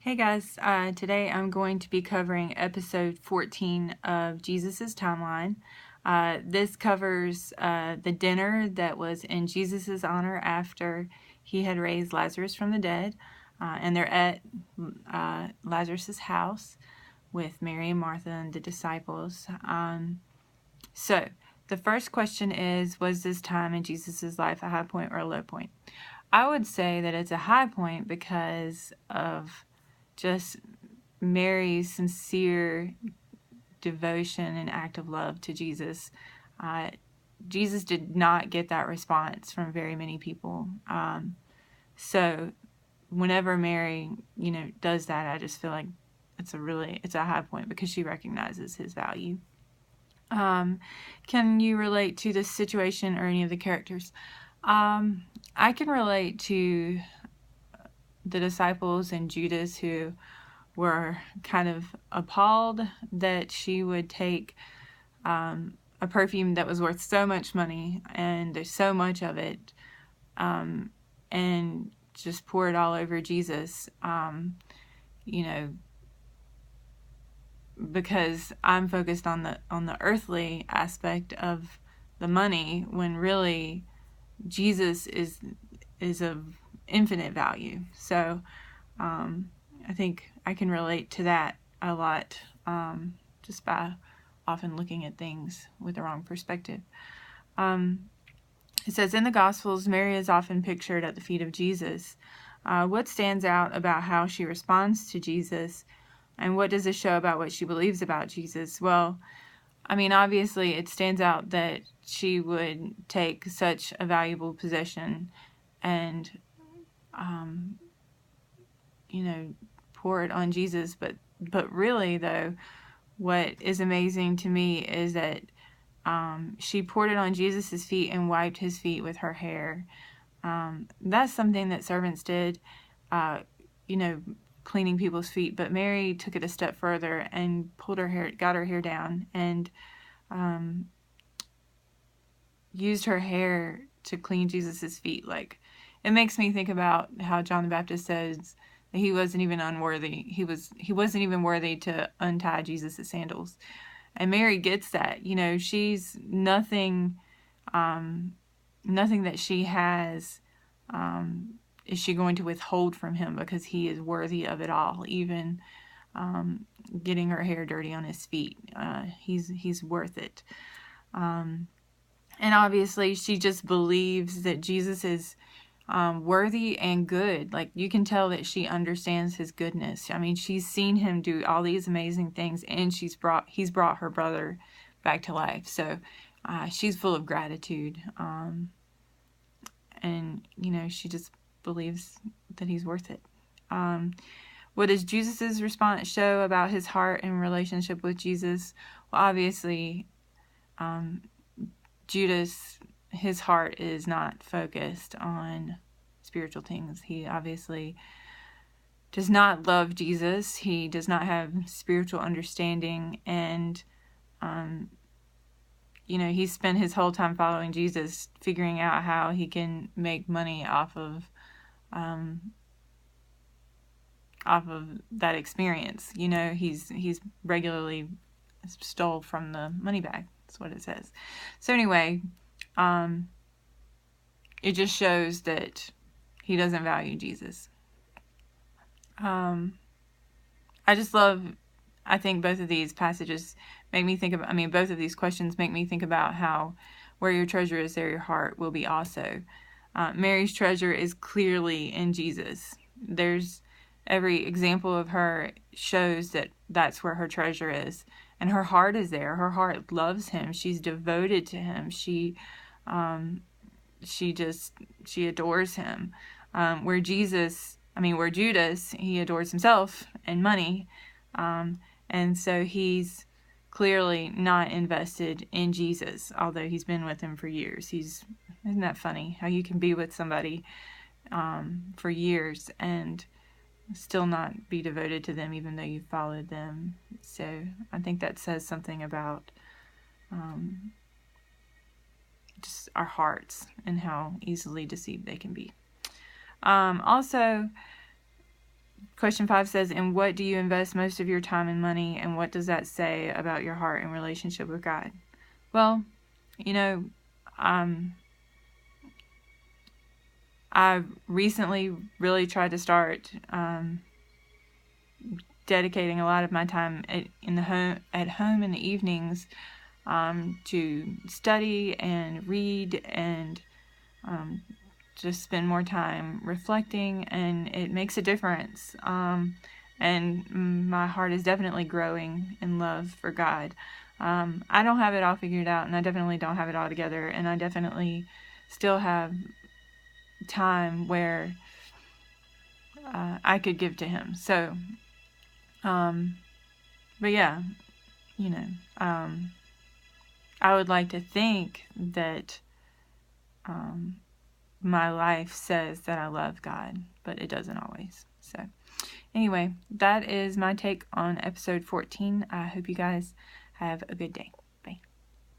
Hey guys, today I'm going to be covering episode 14 of Jesus' Timeline. This covers the dinner that was in Jesus' honor after he had raised Lazarus from the dead. And they're at Lazarus' house with Mary and Martha and the disciples. So the first question is, was this time in Jesus' life a high point or a low point? I would say that it's a high point because of just Mary's sincere devotion and act of love to Jesus. Jesus did not get that response from very many people. So whenever Mary, does that, I just feel like it's a high point because she recognizes his value. Can you relate to this situation or any of the characters? I can relate to the disciples and Judas, who were kind of appalled that she would take a perfume that was worth so much money and there's so much of it, and just pour it all over Jesus, because I'm focused on the earthly aspect of the money, when really Jesus is of infinite value. So I think I can relate to that a lot, just by often looking at things with the wrong perspective. It says, in the Gospels, Mary is often pictured at the feet of Jesus. What stands out about how she responds to Jesus, and what does this show about what she believes about Jesus? Well, obviously it stands out that she would take such a valuable possession and, pour it on Jesus. But really, though, what is amazing to me is that she poured it on Jesus' feet and wiped his feet with her hair. That's something that servants did, cleaning people's feet. But Mary took it a step further and got her hair down, and used her hair to clean Jesus' feet. Like, it makes me think about how John the Baptist says that he wasn't even unworthy. He wasn't even worthy to untie Jesus' sandals. And Mary gets that. She's nothing that she has is she going to withhold from him, because he is worthy of it all, even getting her hair dirty on his feet. He's worth it. And obviously she just believes that Jesus is worthy and good. Like, you can tell that she understands his goodness. She's seen him do all these amazing things, and he's brought her brother back to life. So she's full of gratitude. And she just believes that he's worth it. What does Jesus' response show about his heart and relationship with Jesus? Well, obviously, Judas, his heart is not focused on spiritual things. He obviously does not love Jesus. He does not have spiritual understanding, and he spent his whole time following Jesus, figuring out how he can make money off of that experience. He's regularly stole from the money bag. That's what it says. So anyway, it just shows that he doesn't value Jesus. I think both of these passages make me think about, both of these questions make me think about how where your treasure is, there your heart will be also. Mary's treasure is clearly in Jesus. There's every example of her shows that that's where her treasure is. And her heart is there. Her heart loves him. She's devoted to him. She adores him. Where Judas, he adores himself and money. And so he's clearly not invested in Jesus, although he's been with him for years. Isn't that funny? How you can be with somebody for years and still not be devoted to them, even though you followed them. So I think that says something about just our hearts and how easily deceived they can be. Also, Question 5 says, "In what do you invest most of your time and money, and what does that say about your heart and relationship with God?" Well, you know, I recently really tried to start dedicating a lot of my time at home in the evenings to study and read and just spend more time reflecting, and it makes a difference. And my heart is definitely growing in love for God. I don't have it all figured out, and I definitely don't have it all together, and I definitely still have time where I could give to Him. So, but yeah, you know, I would like to think that my life says that I love God, but it doesn't always. So anyway, that is my take on episode 14. I hope you guys have a good day.